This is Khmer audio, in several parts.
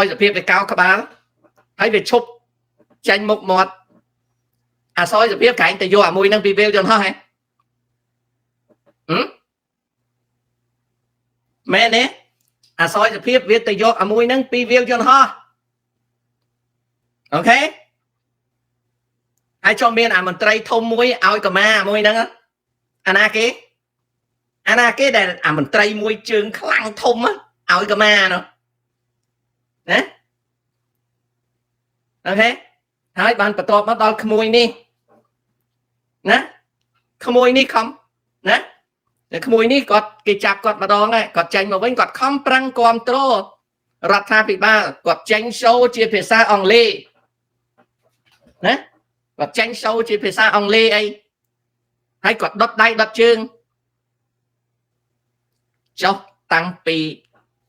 យសភាពវាកោក្បាលហើយវាឈប់ចាញ់មុខមាត់អាសយសភាពក្រែងតែយកអាមួយហ្នឹងពីវាលយន្តហោះហ៎មែនទេអាសយសភាពវាទៅយកអាមួយហ្នឹងពីវាលយន្តហោះអូខេហើយចូលមានអាមន្ត្រីធំមួយឲ្យកម៉ាមួយហ្នឹងអាណាគេដែលអាមន្ត្រីមួយជើងខ្លាំងធំឲ្យកម៉ានោះណាអូខេហើយបានបន្ទាប់មកដល់ក្មួយនេះណាក្មួយនេះខំណាក្មួយនេះគាត់គេចាប់គាត់ម្ដងហើយគាត់ចេញមកវិញគាត់ខំប្រឹងគ្រប់គ្រងរដ្ឋាភិបាលគាត់ចេញសូជាភាសាអង់គ្លេសណាគាត់ចេញសូជាភាសាអង់គ្លេសអីហើយគាត់ដុតដៃដុតជើងចុះតាំងពី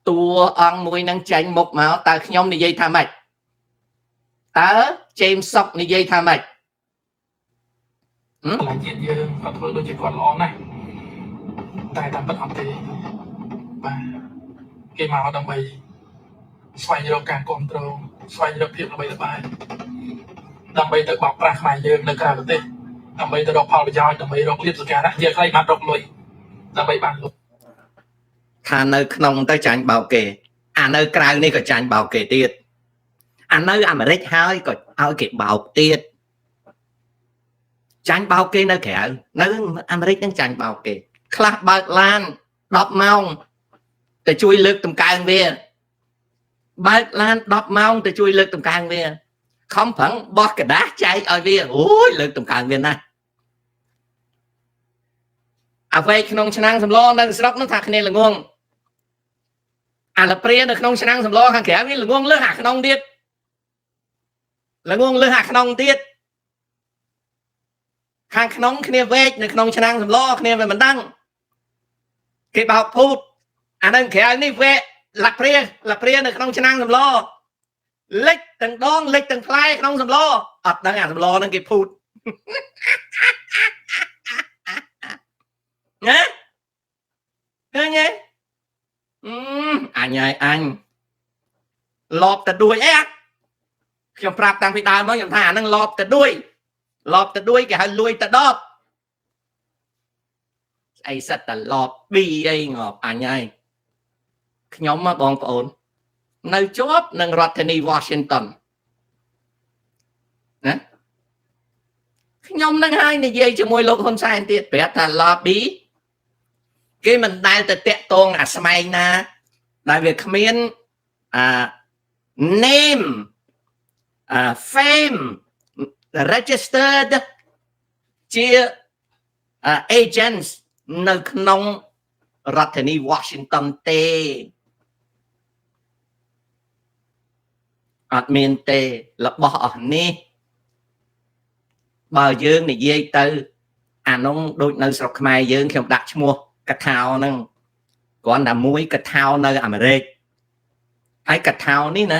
តួអង្គមួយនឹងចេញមុខមកតើខ្ញុំនិយាយថាម៉េចតើជេមសុកនិយាយថាម៉េចឡាជាតិយើងគាត់ធ្វើដូចជាគាត់ល្អណាស់តែតាមពិតអត់ទេបាទគេមកដើម្បីស្វែងរកការគ្រប់គ្រងស្វែងរកភាពល្បីល្បាញដើម្បីទៅបោកប្រាស់ខ្មែរយើងនៅក្រៅប្រទេសដើម្បីទៅរកផលប្រយោជន៍ដើម្បីរកលៀបសការៈជាខ្លីបានរកលុយដើម្បីបានលុយថានៅក្នុងទៅចាញ់បោកគេអានៅក្រៅនេះក៏ចាញ់បោកគេទៀតអានៅអាមេរិកហើយក៏ឲ្យគេបោកទៀតចាញ់បោកគេនៅក្រៅនៅអាមេរិកនឹងចាញ់បោកគេខ្លះបើកឡាន10ម៉ោងទៅជួយលើកតម្កើងវាបើកឡាន10ម៉ោងទៅជួយលើកតម្កើងវាខំប្រឹងបោះกระดาษចែកឲ្យវាអូយលើកតម្កើងវាណាស់អ្វីក្នុងឆ្នាំងសម្លនៅស្រុកនោះថាគ្នាល្ងងអាលព្រានៅក្នុងឆ្នាំងសម្លខាងក្រៅវាល្ងងលើសអាក្នុងទៀតល្ងងលើសអាក្នុងទៀតខាងក្នុងគ្នាវែកនៅក្នុងឆ្នាំងសម្លគ្នាវាមិនដឹងគេបោកភូតអានឹងក្រៅនេះវែកលាព្រានៅក្នុងឆ្នាំងសម្លលិចទាំងដងលិចទាំងផ្លែក្នុងសម្លអត់ដឹងអាសម្លហ្នឹងគេភូតណាឃើញទេអញហើយអញលបទៅដួយអីខ្ញុំប្រាប់តាំងពីដើមមកខ្ញុំថាអាហ្នឹងលបទៅដួយគេហៅលួយទៅដបស្អីសិតតែលបប៊ីអីងាប់អញហើយខ្ញុំមកបងប្អូននៅជាប់នឹងរដ្ឋធានី Washington ណាខ្ញុំនឹងហើយនិយាយជាមួយលោកហ៊ុនសែនទៀតប្រាប់ថា lobby គេមិនដែលទៅតាក់ទងអាស្មែងណាដែលវាគ្មានname fame registered ជា agents នៅក្នុងរដ្ឋធានី Washington ទេអត់មានទេរបស់អស់នេះបើយើងនិយាយទៅអានោះដូចនៅស្រុកខ្មែរយើងខ្ញុំដាក់ឈ្មោះកថាហ្នឹងគ្រាន់តែមួយកថានៅអាមេរិកហើយកថានេះណា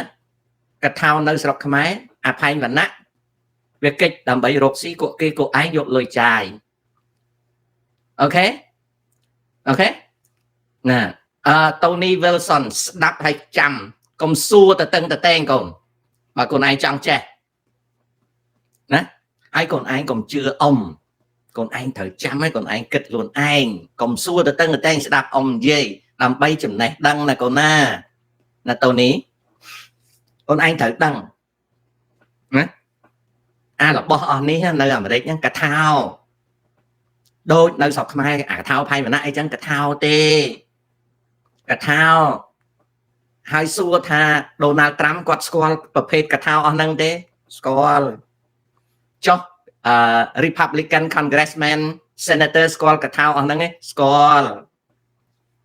កថានៅស្រុកខ្មែរអាផែងវណ្ណៈវាកិច្ចដើម្បីរកស៊ីពួកគេពួកឯងយកលុយចាយអូខេណាTony Wilson ស្ដាប់ឲ្យចាំកុំសួរទៅតឹងទៅតែងកូនបើកូនឯងចង់ចេះណាហើយកូនឯងកុំជឿកូនឯងត្រូវចាំឲ្យកូនឯងគិតខ្លួនឯងកុំសួរទៅតឹងទៅតែងស្ដាប់និយាយដើម្បីចំណេះដឹងណាកូនណាតូនីកូនឯងត្រូវដឹងណាអារបស់អស់នេះនៅអាមេរិកហ្នឹងកថាដូចនៅស្រុកខ្មែរអាកថាផៃវណ្ណៈអីចឹងកថាទេកថាហើយសួរថាដូណាល់ត្រាំគាត់ស្គាល់ប្រភេទកថាអស់ហ្នឹងទេស្គាល់ចុះRepublican Congressman Senator ស្គាល់កថាអស់ហ្នឹងទេស្គាល់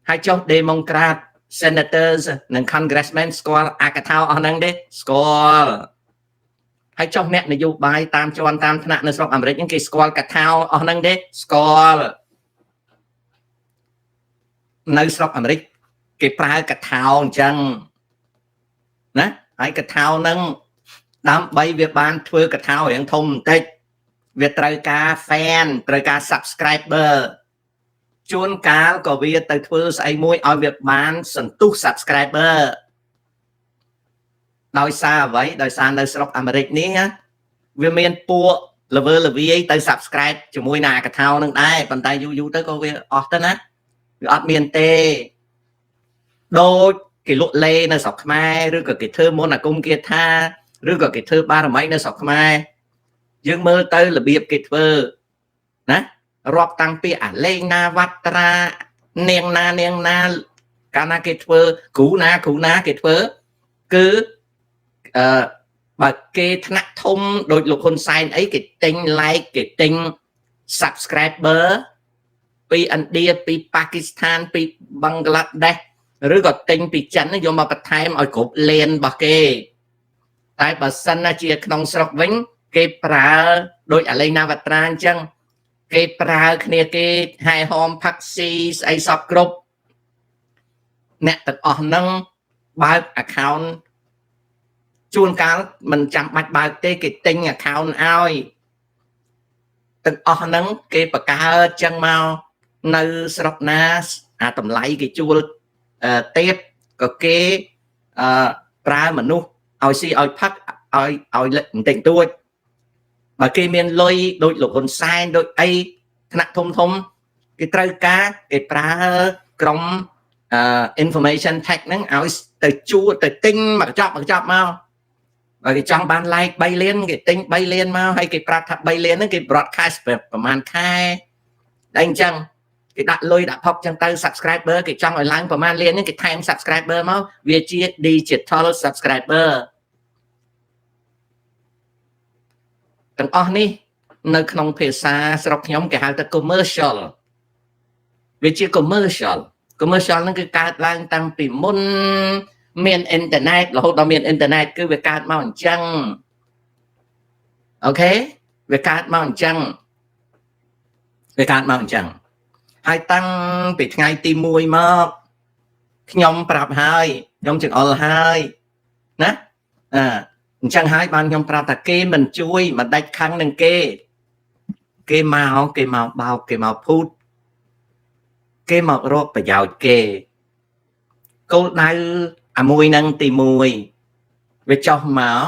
ហើយចុះ Democrat Senators និង Congressman ស្គាល់អាកថាអស់ហ្នឹងទេស្គាល់ហើយចុះអ្នកនយោបាយតាមជាន់តាមថ្នាក់នៅស្រុកអាមេរិកហ្នឹងគេស្គាល់កថាអស់ហ្នឹងទេស្គាល់នៅស្រុកអាមេរិកគេប្រើកថាអញ្ចឹងណាហើយកថាហ្នឹងដើម្បីវាបានធ្វើកថារៀងធំបន្តិចវាត្រូវការ fan ត្រូវការ subscriber ជួនកាលក៏វាទៅធ្វើស្អីមួយឲ្យវាបានសន្ទុះ subscriber ដោយសារអ្វីដោយសារនៅស្រុកអាមេរិកនេះវាមានពួក level ទៅ subscribe ជាមួយនឹងអាកថោនឹងដែរប៉ុន្តែយូរទៅក៏វាអស់ទៅណាវាអត់មានទេដូចគេលក់លេនៅស្រុកខ្មែរឬក៏គេធ្វើមន្តអាគមគាថាឬក៏គេធ្វើបារមីនៅស្រុកខ្មែរយើងមើលទៅរបៀបគេធ្វើណារាប់តាំងពីអាលេងណាវត្តរានាងណាកាលណាគេធ្វើគ្រូណាគេធ្វើគឺបើគេថ្នាក់ធំដូចលោកហ៊ុនសែនអីគេទិញ like គេទិញ subscriber ពីឥណ្ឌាពីប៉ាគីស្ថានពីបង់ក្លាដេសឬក៏ទិញពីចិនយកមកបន្ថែមឲ្យគ្រប់លេនរបស់គេតែបើសិនណាជាក្នុងស្រុកវិញគេប្រើដូចអាលេងណាវត្រាអញ្ចឹងគេប្រើគ្នាគេហែហោមផាក់ស៊ីស្អីសពគ្រប់អ្នកទាំងអស់ហ្នឹងបើក account ជួនកាលមិនចាំបាច់បើកទេគេទិញ account ឲ្យទាំងអស់ហ្នឹងគេបង្កើតចឹងមកនៅស្រុកណាអាតម្លៃគេជួលទៀតក៏គេប្រើមនុស្សឲ្យស៊ីឲ្យផឹកឲ្យបន្តិចតួចបើគេមានលុយដូចលោកហ៊ុនសែនដូចអីថ្នាក់ធំគេត្រូវការគេប្រើក្រុមinformation tech ហ្នឹងឲ្យទៅជួលទៅទិញមកកញ្ចប់មកបើគេចង់បាន like 3លានគេទិញ3លានមកហើយគេប្រាប់ថា3លានហ្នឹងគេ broadcast ប្រហែលខែតែអញ្ចឹងគេដាក់លុយដាក់ផុកចឹងទៅ subscriber គេចង់ឲ្យឡើងប្រហែលលានហ្នឹងគេថែម subscriber មកវាជា digital subscriber ទាំងអស់នេះនៅក្នុងភាសាស្រុកខ្ញុំគេហៅថា commercial វាជា commercial ហ្នឹងគឺកើតឡើងតាំងពីមុនមានអ៊ីនធឺណិតរហូតដល់មានអ៊ីនធឺណិតគឺវាកើតមកអញ្ចឹងអូខេវាកើតមកអញ្ចឹងហើយតាំងពីថ្ងៃទី1មកខ្ញុំប្រាប់ហើយខ្ញុំចង្អុលហើយណាអញ្ចឹងហើយបានខ្ញុំប្រាប់ថាគេមិនជួយមិនដាច់ខឹងនឹងគេមកបោកគេមកភូតគេមករកប្រយោជន៍គេគោលដៅអាមួយនឹងទី1វាចោះមក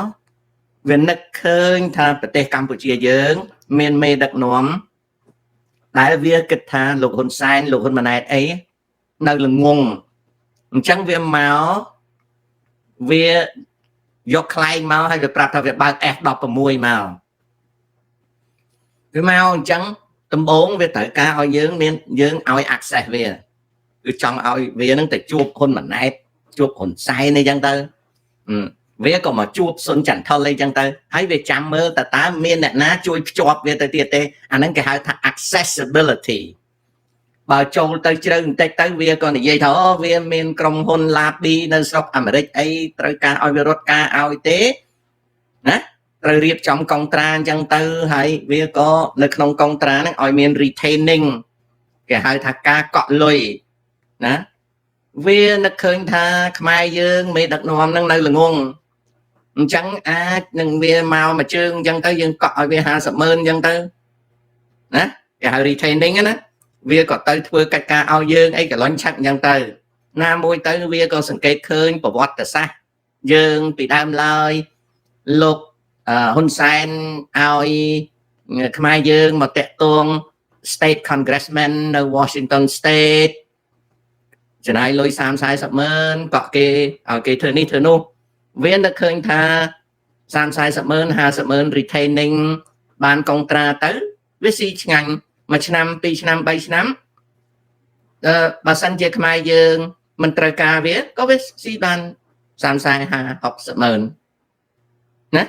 វានឹកឃើញថាប្រទេសកម្ពុជាយើងមានមេដឹកនាំដែលវាគិតថាលោកហ៊ុនសែនលោកហ៊ុនម៉ាណែតអីនៅល្ងងអញ្ចឹងវាមកវាយកខ្លែងមកហើយវាប្រាប់ថាវាបើក F16 មកវាមកអញ្ចឹងដំបូងវាត្រូវការឲ្យយើងឲ្យ access វាគឺចង់ឲ្យវានឹងទៅជួបហ៊ុនម៉ាណែតជួបហ៊ុនសែនអីចឹងទៅវាក៏មកជួបសុនចន្ទថុលអីចឹងទៅហើយវាចាំមើលតើមានអ្នកណាជួយភ្ជាប់វាទៅទៀតទេអាហ្នឹងគេហៅថា accessibility បើចូលទៅជ្រៅបន្តិចទៅវាក៏និយាយថាវាមានក្រុមហ៊ុន Labi នៅស្រុកអាមេរិកអីត្រូវការឲ្យវារត់ការឲ្យទេណាត្រូវរៀបចំកុងត្រាអញ្ចឹងទៅហើយវាក៏នៅក្នុងកុងត្រាហ្នឹងឲ្យមាន retaining គេហៅថាការកក់លុយណាវានឹកឃើញថាខ្មែរយើងមេដឹកនាំហ្នឹងនៅល្ងងអញ្ចឹងអាចនឹងវាមកមួយជើងអញ្ចឹងទៅយើងកក់ឲ្យវា50,000អញ្ចឹងទៅណាគេហៅ retaining ណាវាក៏ទៅធ្វើកិច្ចការឲ្យយើងអីកន្លងឆាក់អញ្ចឹងទៅណាមួយទៅវាក៏សង្កេតឃើញប្រវត្តិសាស្ត្រយើងពីដើមឡើយលោកហ៊ុនសែនឲ្យខ្មែរយើងមកតាក់ទង state congressman នៅ Washington State ចំណាយលុយ30-40 ម៉ឺនកក់គេឲ្យគេធ្វើនេះធ្វើនោះវានឹកឃើញថា30-40 ម៉ឺន50 ម៉ឺន retaining បានកុងត្រាទៅវាស៊ីឆ្ងាញ់1ឆ្នាំ2ឆ្នាំ3ឆ្នាំបើសិនជាខ្មែរយើងមិនត្រូវការវាក៏វាស៊ីបាន30-50-60 ម៉ឺនណា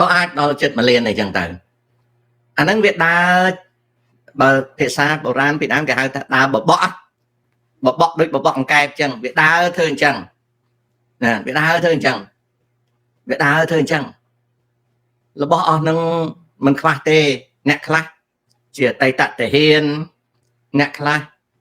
ក៏អាចដល់ចិត្ត1លានអីចឹងទៅអាហ្នឹងវាដើរបើភាសាបុរាណពីដើមគេហៅថាដើរបបក់ដូចបបក់អង្កែបចឹងវាដើរធ្វើអញ្ចឹងណាវាដើរធ្វើអញ្ចឹងរបស់អស់ហ្នឹងមិនខ្វះទេអ្នកខ្លះជាអតីតទាហានអ្នកខ្លះ